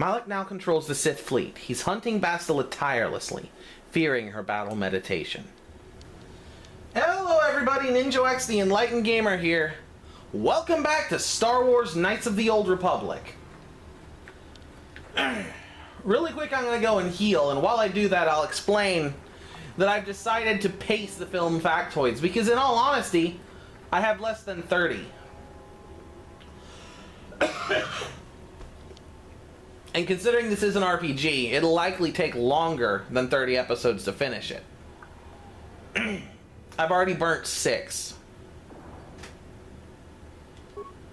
Malik now controls the Sith fleet. He's hunting Bastila tirelessly, fearing her battle meditation. Hello everybody, NinjaX the Enlightened Gamer here. Welcome back to Star Wars Knights of the Old Republic. Really quick, I'm going to go and heal, and while I do that, I'll explain that I've decided to pace the film factoids, because in all honesty, I have less than 30. And considering this is an RPG, it'll likely take longer than 30 episodes to finish it. I've already burnt 6.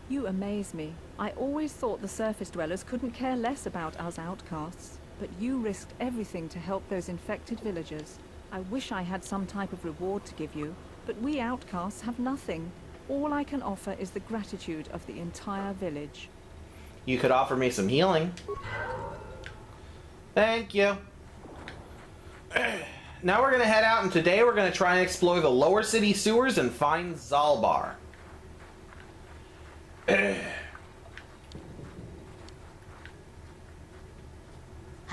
You amaze me. I always thought the surface dwellers couldn't care less about us outcasts, but you risked everything to help those infected villagers. I wish I had some type of reward to give you, but we outcasts have nothing. All I can offer is the gratitude of the entire village. You could offer me some healing. Thank you. Now we're going to head out, and today we're going to try and explore the lower city sewers and find Zalbar. I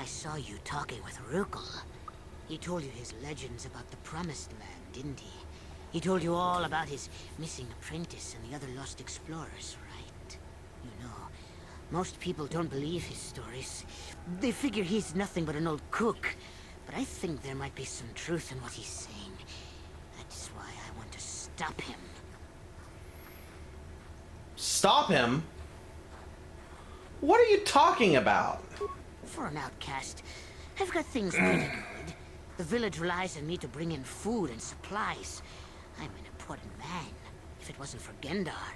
saw you talking with Rukel. He told you his legends about the Promised Land, didn't he? He told you all about his missing apprentice and the other lost explorers, right? You know, most people don't believe his stories. They figure he's nothing but an old cook. But I think there might be some truth in what he's saying. That's why I want to stop him. Stop him? What are you talking about? For an outcast, I've got things pretty good. The village relies on me to bring in food and supplies. I'm an important man. If it wasn't for Gendar,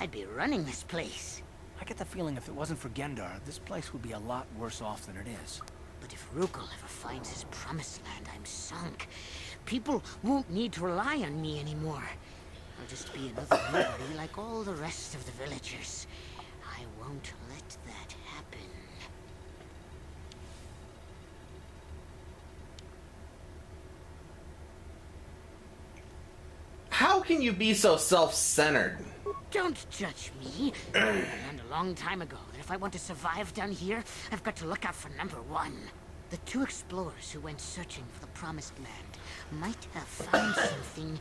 I'd be running this place. I get the feeling if it wasn't for Gendar, this place would be a lot worse off than it is. But if Rukel ever finds his Promised Land, I'm sunk. People won't need to rely on me anymore. I'll just be another nobody like all the rest of the villagers. I won't let that happen. How can you be so self-centered? Don't judge me. I learned a long time ago that if I want to survive down here, I've got to look out for number 1. The 2 explorers who went searching for the Promised Land might have found something.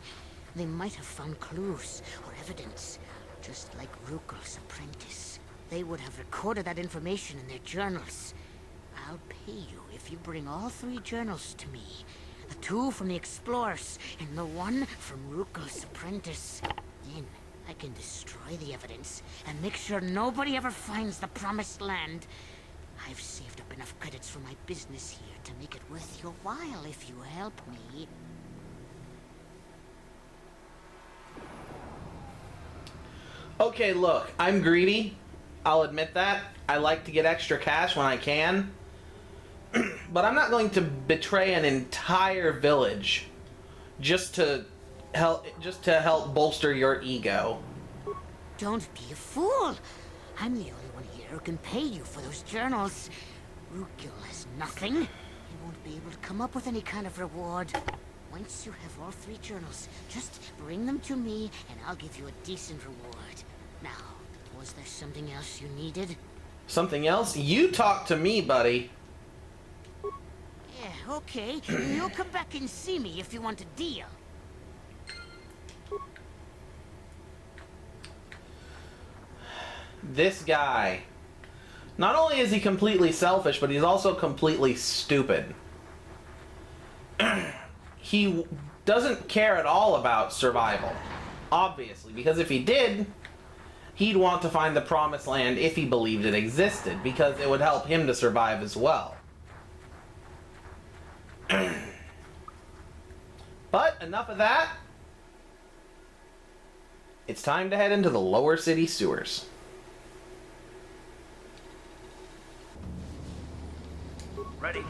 They might have found clues or evidence, just like Rukel's apprentice. They would have recorded that information in their journals. I'll pay you if you bring all 3 journals to me. The 2 from the explorers and the 1 from Rukel's apprentice. Then I can destroy the evidence and make sure nobody ever finds the Promised Land. I've saved up enough credits for my business here to make it worth your while if you help me. Okay, look, I'm greedy. I'll admit that. I like to get extra cash when I can. But I'm not going to betray an entire village just to help bolster your ego. Don't be a fool. I'm the only one here who can pay you for those journals. Rukel has nothing. He won't be able to come up with any kind of reward. Once you have all 3 journals, just bring them to me and I'll give you a decent reward. Now, was there something else you needed? Something else? You talk to me, buddy. Yeah, okay. You'll come back and see me if you want a deal. This guy. Not only is he completely selfish, but he's also completely stupid. He doesn't care at all about survival. Obviously, because if he did, he'd want to find the Promised Land if he believed it existed, because it would help him to survive as well. But enough of that. It's time to head into the lower city sewers. Ready?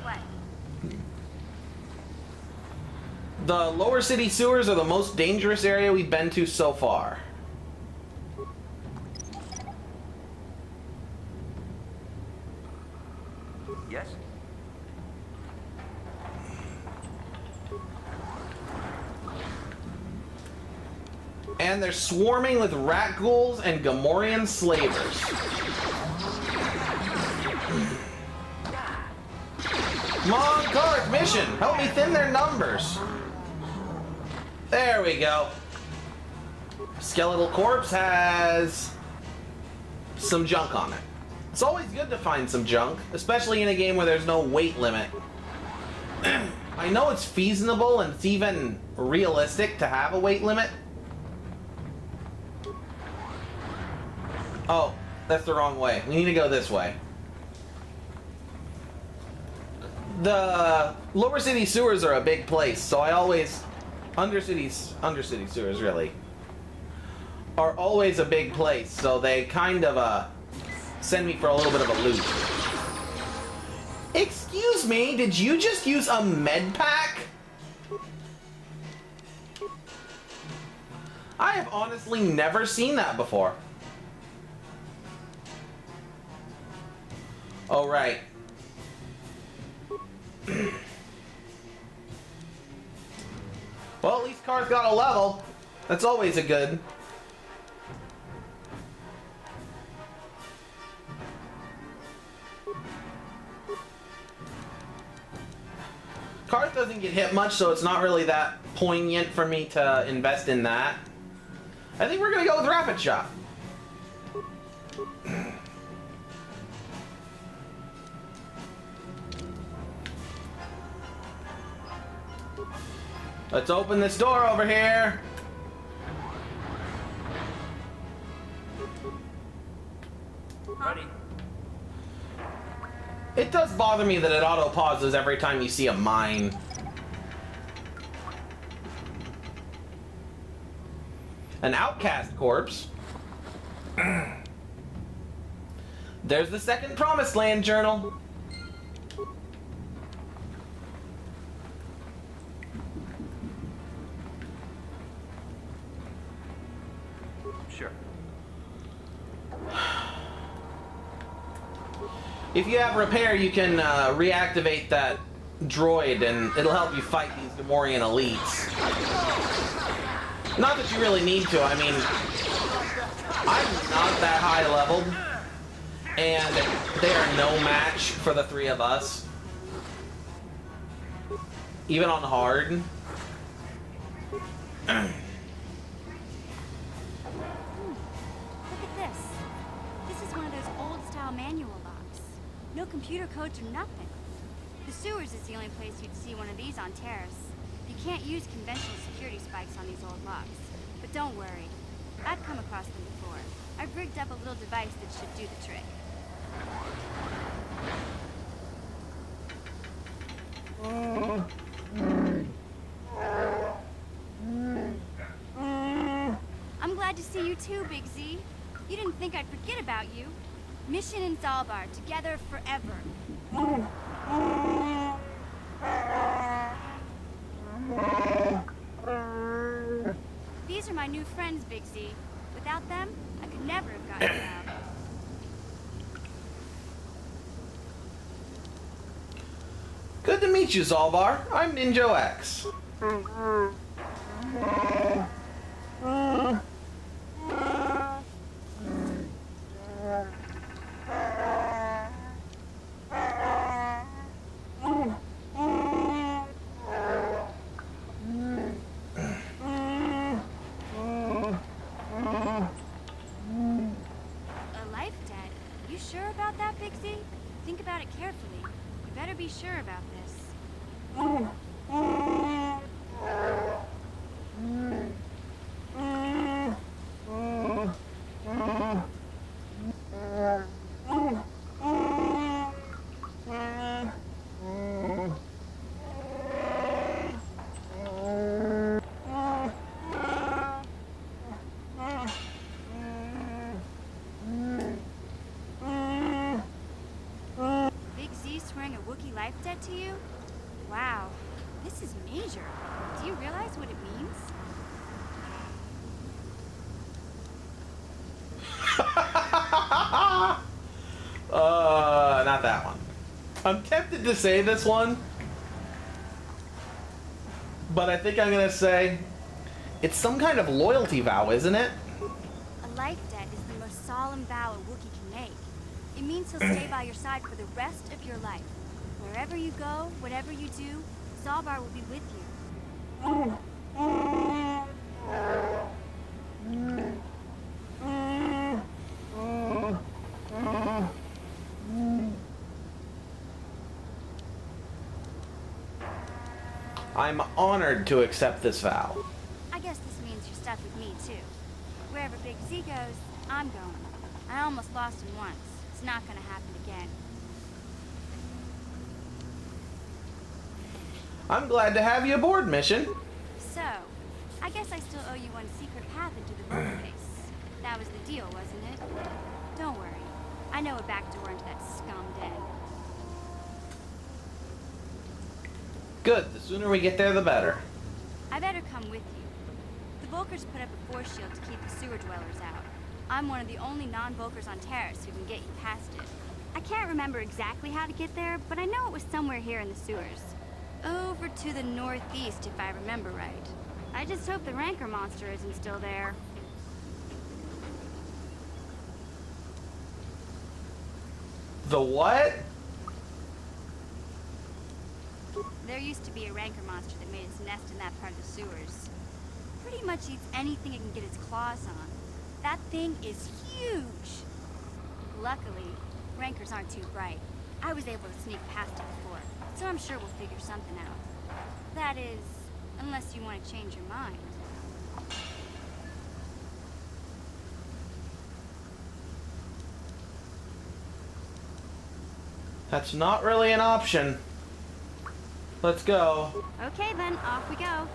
The lower city sewers are the most dangerous area we've been to so far. Yes? And they're swarming with rat ghouls and Gamorrean slavers. Come on, Karth, mission! Help me thin their numbers. There we go. Skeletal corpse has some junk on it. It's always good to find some junk, especially in a game where there's no weight limit. I know it's feasible and it's even realistic to have a weight limit. Oh, that's the wrong way. We need to go this way. The lower city sewers are a big place, so I always... Undercity sewers, really, are always a big place, so they kind of, send me for a little bit of a loop. Excuse me, did you just use a med pack? I have honestly never seen that before. Oh, right. Well, at least Karth got a level. That's always a good. Karth doesn't get hit much, so it's not really that poignant for me to invest in that. I think we're gonna go with Rapid Shot. Let's open this door over here. Ready. It does bother me that it auto pauses every time you see a mine. An outcast corpse. There's the second Promised Land journal. Sure. If you have repair, you can reactivate that droid and it'll help you fight these Gamorrean elites. Not that you really need to. I mean, I'm not that high leveled, and they are no match for the three of us. Even on hard. Look at this. This is one of those old-style manual locks. No computer codes or nothing. The sewers is the only place you'd see one of these on Terrace. You can't use conventional security spikes on these old locks. But don't worry. I've come across them before. I've rigged up a little device that should do the trick. I'm glad to see you too, Big Z. You didn't think I'd forget about you. Mission in Zalbar, together forever. These are my new friends, Big Z. Without them, I could never have gotten out. Good to meet you, Zalbar. I'm Ninjo X. A life debt? You sure about that, Big Z? Think about it carefully. You better be sure about this. Big Z swearing a Wookiee life debt to you? Wow, this is major. Do you realize what it means? Not that one. I'm tempted to say this one, but I think I'm gonna say it's some kind of loyalty vow, isn't it? A life debt is the most solemn vow a Wookiee can make. It means he'll stay by your side for the rest of your life. Wherever you go, whatever you do, Zalbar will be with you. I'm honored to accept this vow. I guess this means you're stuck with me, too. Wherever Big Z goes, I'm going. I almost lost him once. It's not gonna happen again. I'm glad to have you aboard, Mission. So, I guess I still owe you one secret path into the Wookie base. That was the deal, wasn't it? Don't worry. I know a back door into that scum den. Good. The sooner we get there, the better. I better come with you. The Volkers put up a force shield to keep the sewer dwellers out. I'm one of the only non-Volkers on Terrace who can get you past it. I can't remember exactly how to get there, but I know it was somewhere here in the sewers. Over to the northeast, if I remember right. I just hope the Rancor monster isn't still there. The what? There used to be a Rancor monster that made its nest in that part of the sewers. Pretty much eats anything it can get its claws on. That thing is huge! Luckily, Rancors aren't too bright. I was able to sneak past it before, so I'm sure we'll figure something out. That is, unless you want to change your mind. That's not really an option. Let's go. Okay then, off we go.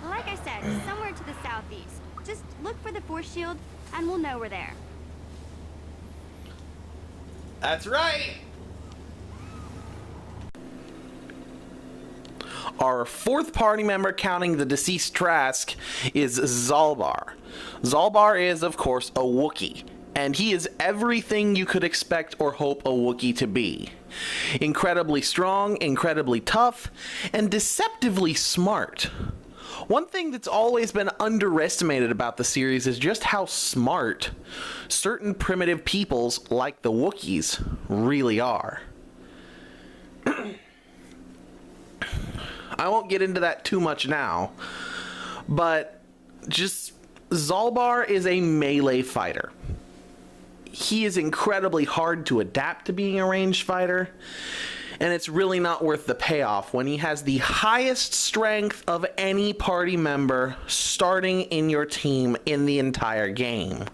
Like I said, somewhere to the southeast. Just look for the force shield, and we'll know we're there. That's right. Our fourth party member, counting the deceased Trask, is Zalbar. Zalbar is, of course, a Wookie, and he is everything you could expect or hope a Wookie to be. Incredibly strong, incredibly tough, and deceptively smart. One thing that's always been underestimated about the series is just how smart certain primitive peoples, like the Wookiees, really are. I won't get into that too much now, but just Zalbar is a melee fighter. He is incredibly hard to adapt to being a ranged fighter, and it's really not worth the payoff when he has the highest strength of any party member starting in your team in the entire game.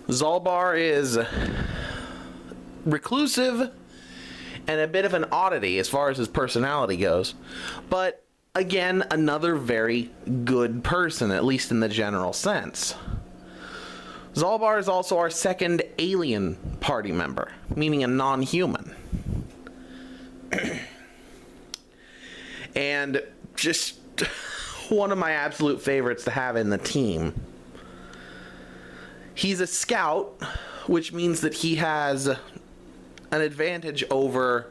Zalbar is reclusive and a bit of an oddity as far as his personality goes, but again, another very good person, at least in the general sense. Zalbar is also our second alien party member, meaning a non-human. And just one of my absolute favorites to have in the team. He's a scout, which means that he has an advantage over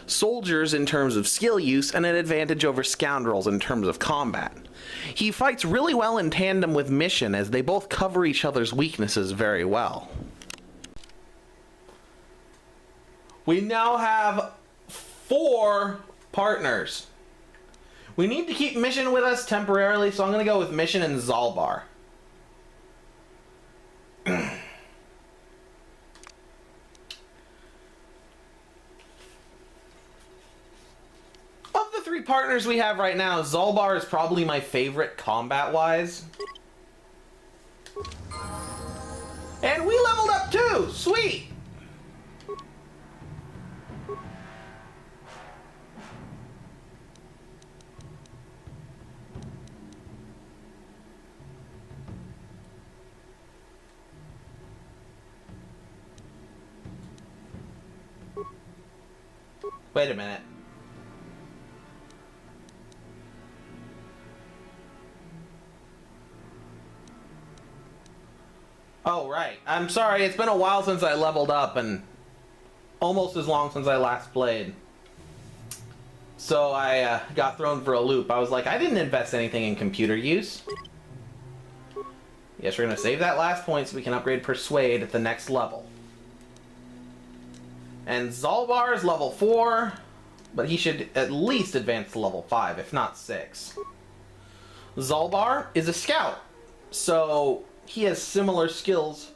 soldiers in terms of skill use and an advantage over scoundrels in terms of combat. He fights really well in tandem with Mission, as they both cover each other's weaknesses very well. We now have 4 partners. We need to keep Mission with us temporarily, so I'm going to go with Mission and Zalbar. Of the 3 partners we have right now, Zalbar is probably my favorite combat-wise. And we leveled up too! Sweet! Wait a minute. Oh, right. I'm sorry, it's been a while since I leveled up, and almost as long since I last played. So I got thrown for a loop. I was like, I didn't invest anything in computer use. Yes, we're going to save that last point so we can upgrade Persuade at the next level. And Zalbar is level 4, but he should at least advance to level 5, if not 6. Zalbar is a scout, so he has similar skills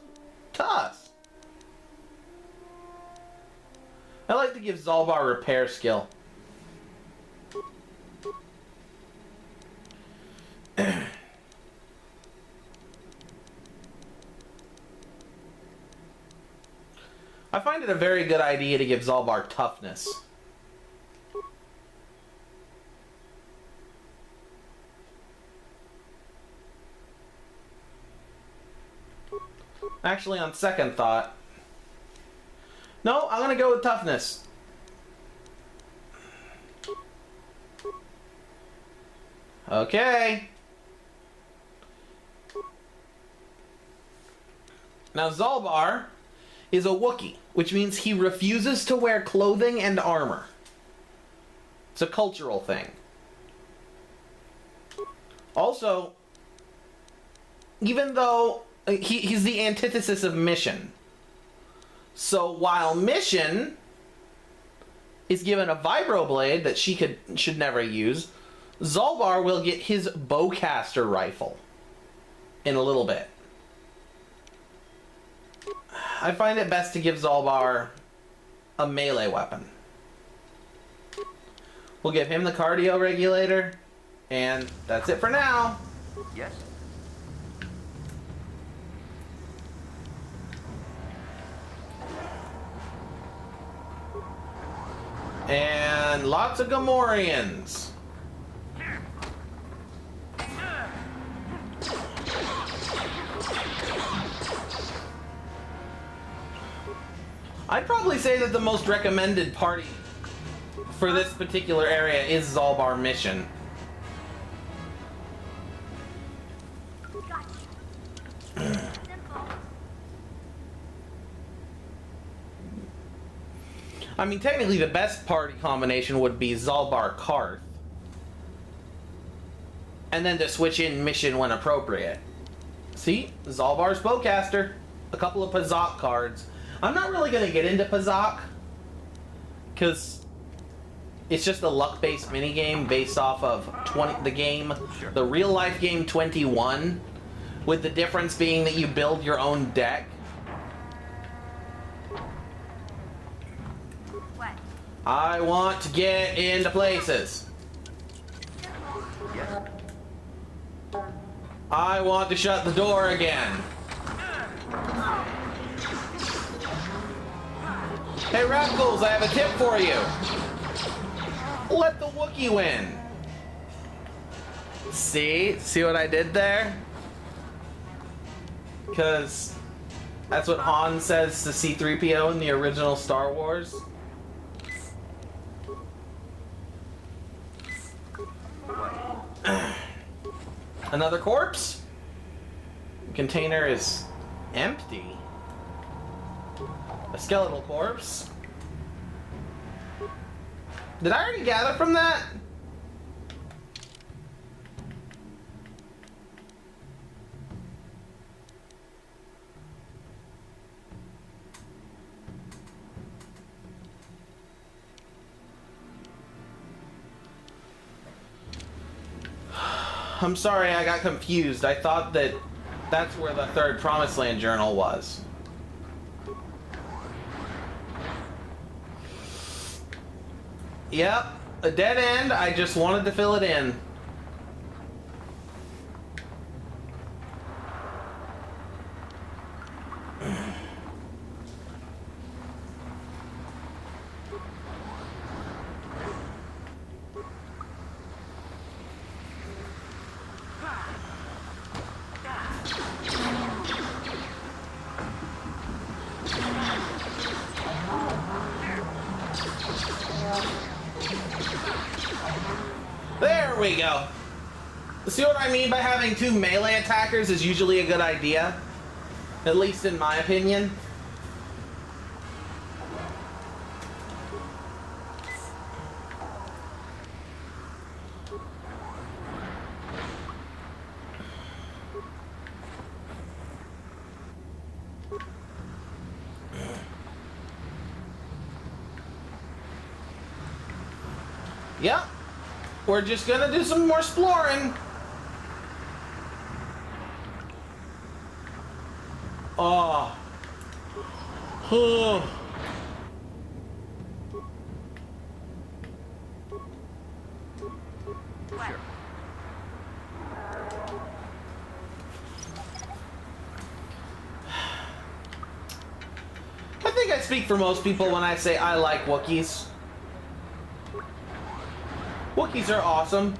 to us. I like to give Zalbar repair skill. I find it a very good idea to give Zalbar toughness. Actually, on second thought, no, I'm gonna go with toughness. Okay. Now Zalbar is a Wookie, which means he refuses to wear clothing and armor. It's a cultural thing. Also, even though he's the antithesis of Mission. So while Mission is given a vibroblade that she should never use, Zalbar will get his bowcaster rifle in a little bit. I find it best to give Zalbar a melee weapon. We'll give him the cardio regulator, and that's it for now. Yes. And lots of Gamorreans. I'd probably say that the most recommended party for this particular area is Zalbar Mission. I mean, technically the best party combination would be Zalbar Karth. And then to switch in Mission when appropriate. See? Zalbar's Bowcaster. A couple of Pazak cards. I'm not really going to get into Pazak. Because it's just a luck-based minigame based off of the real-life game 21. With the difference being that you build your own deck. I want to get into places. Yes. I want to shut the door again. Hey Radicals, I have a tip for you. Let the Wookiee win. See what I did there? Because that's what Han says to C-3PO in the original Star Wars. Another corpse? The container is empty. A skeletal corpse. Did I already gather from that? I'm sorry, I got confused. I thought that that's where the third Promised Land journal was. Yep, a dead end. I just wanted to fill it in. There we go. See what I mean by having two melee attackers is usually a good idea? At least in my opinion. Yep. We're just gonna do some more exploring. Oh. Oh. I think I speak for most people when I say I like Wookiees. Wookiees are awesome.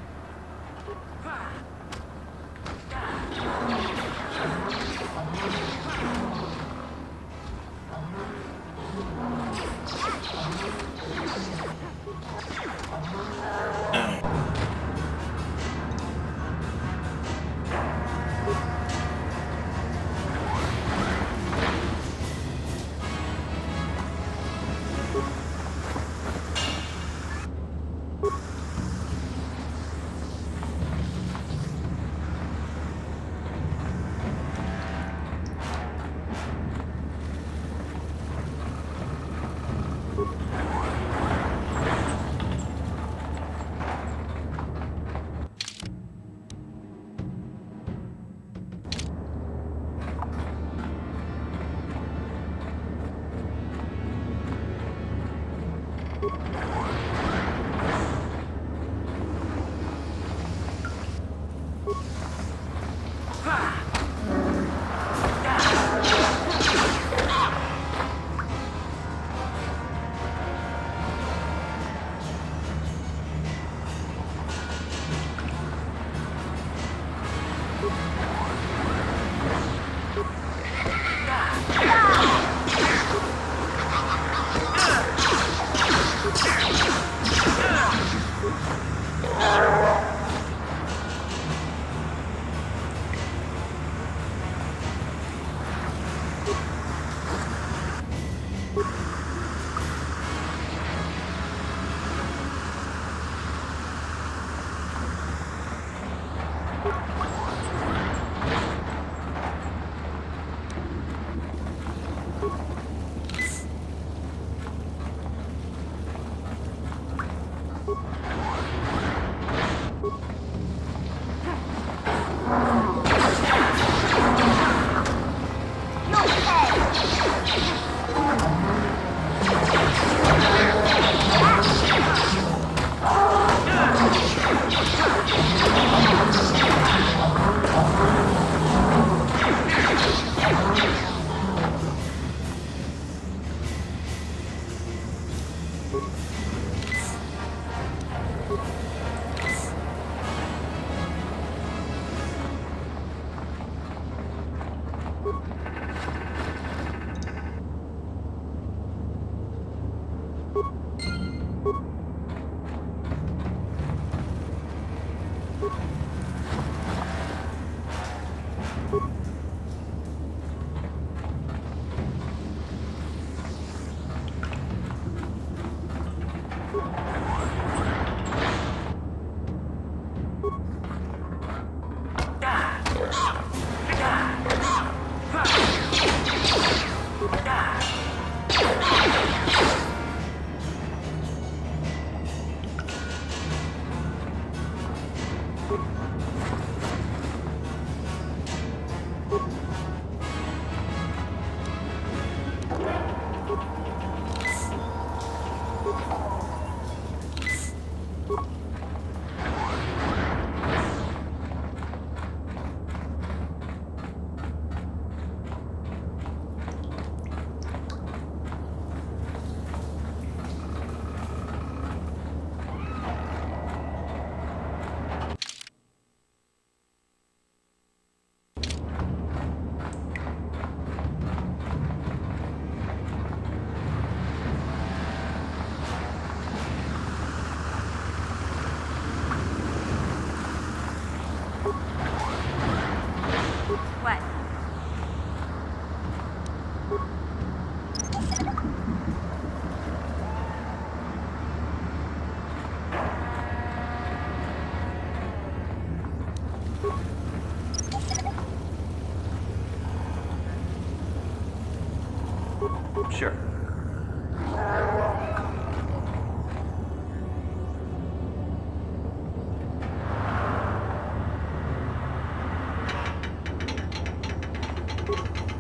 Sure.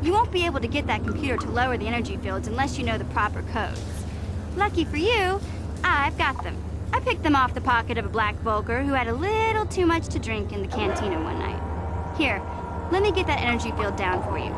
You won't be able to get that computer to lower the energy fields unless you know the proper codes. Lucky for you, I've got them. I picked them off the pocket of a black Volker who had a little too much to drink in the cantina one night. Here, let me get that energy field down for you.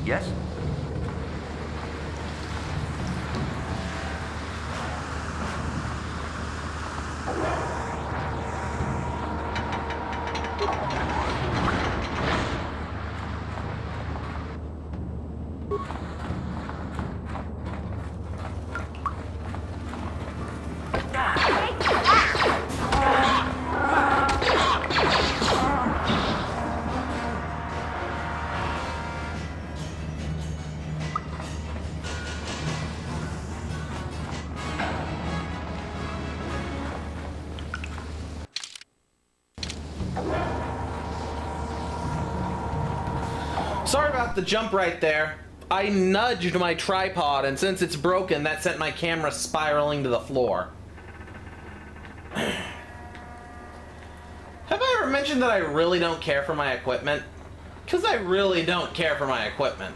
Yes? Sorry about the jump right there. I nudged my tripod, and since it's broken, that sent my camera spiraling to the floor. Have I ever mentioned that I really don't care for my equipment? Because I really don't care for my equipment.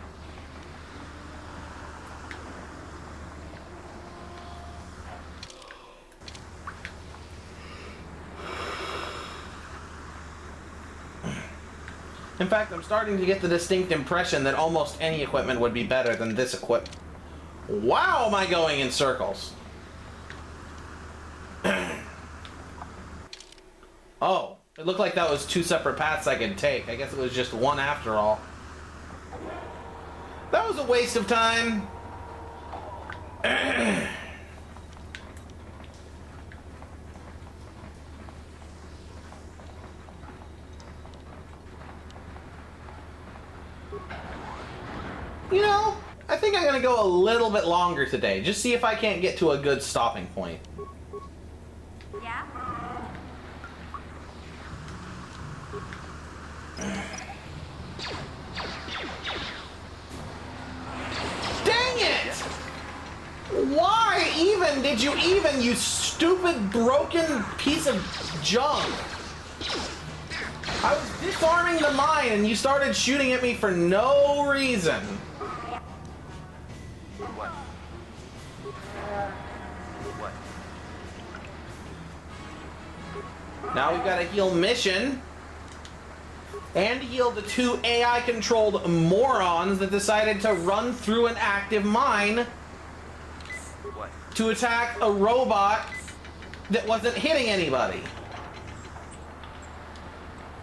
In fact, I'm starting to get the distinct impression that almost any equipment would be better than this equipment. Wow, am I going in circles? Oh, it looked like that was two separate paths I could take. I guess it was just one after all. That was a waste of time. You know, I think I'm gonna go a little bit longer today. Just see if I can't get to a good stopping point. Yeah? Dang it! Why even did you you stupid broken piece of junk? I was disarming the mine and you started shooting at me for no reason. What? What? Now we've got to heal Mission and heal the two AI-controlled morons that decided to run through an active mine What? to attack a robot that wasn't hitting anybody.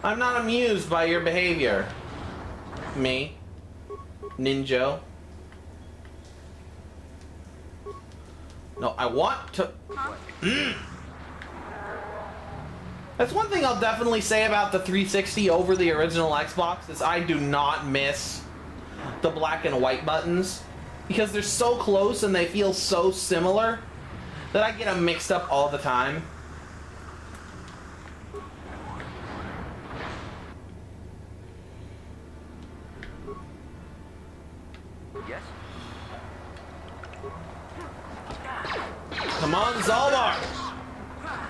I'm not amused by your behavior. Me. Ninja. No, I want to... That's one thing I'll definitely say about the 360 over the original Xbox is I do not miss the black and white buttons because they're so close and they feel so similar that I get them mixed up all the time. Yes? Come on, Zalbar!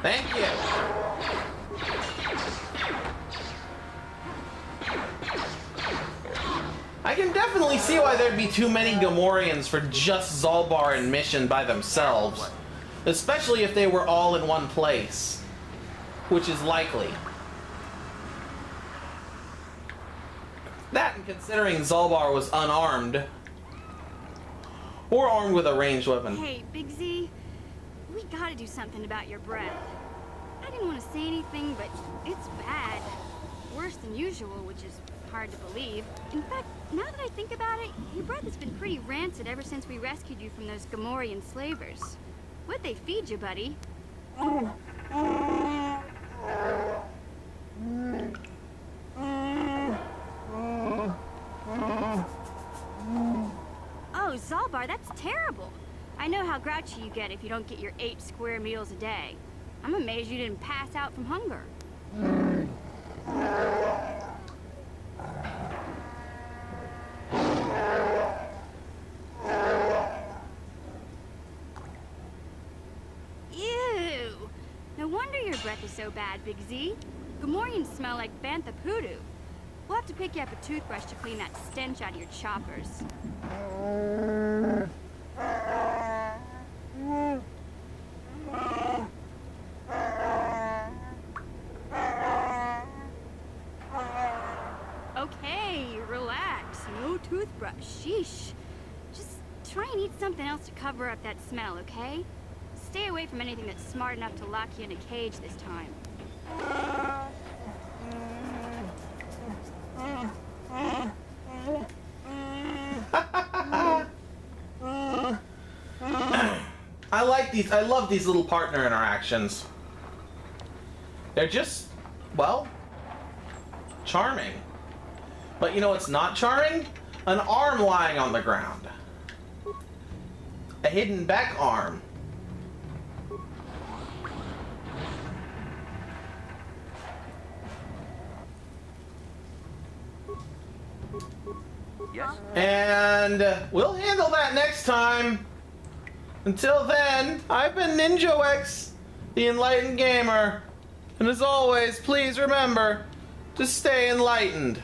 Thank you! I can definitely see why there'd be too many Gamorreans for just Zalbar and Mission by themselves. Especially if they were all in one place. Which is likely. That and considering Zalbar was unarmed. Or armed with a ranged weapon. Hey, Big Z, we gotta do something about your breath. I didn't want to say anything, but it's bad. Worse than usual, which is hard to believe. In fact, now that I think about it, your breath has been pretty rancid ever since we rescued you from those Gamorrean slavers. What'd they feed you, buddy? Oh, Zalbar, that's terrible. I know how grouchy you get if you don't get your 8 square meals a day. I'm amazed you didn't pass out from hunger. Ew! No wonder your breath is so bad, Big Z. Gamorreans smell like bantha poodoo. We'll have to pick you up a toothbrush to clean that stench out of your choppers. Okay, relax. No toothbrush. Sheesh. Just try and eat something else to cover up that smell, okay? Stay away from anything that's smart enough to lock you in a cage this time. I like these. I love these little partner interactions. They're just, well, charming. But you know what's not charming? An arm lying on the ground. A hidden back arm. Yes? And we'll handle that next time. Until then, I've been NinjaX, the Enlightened Gamer. And as always, please remember to stay enlightened.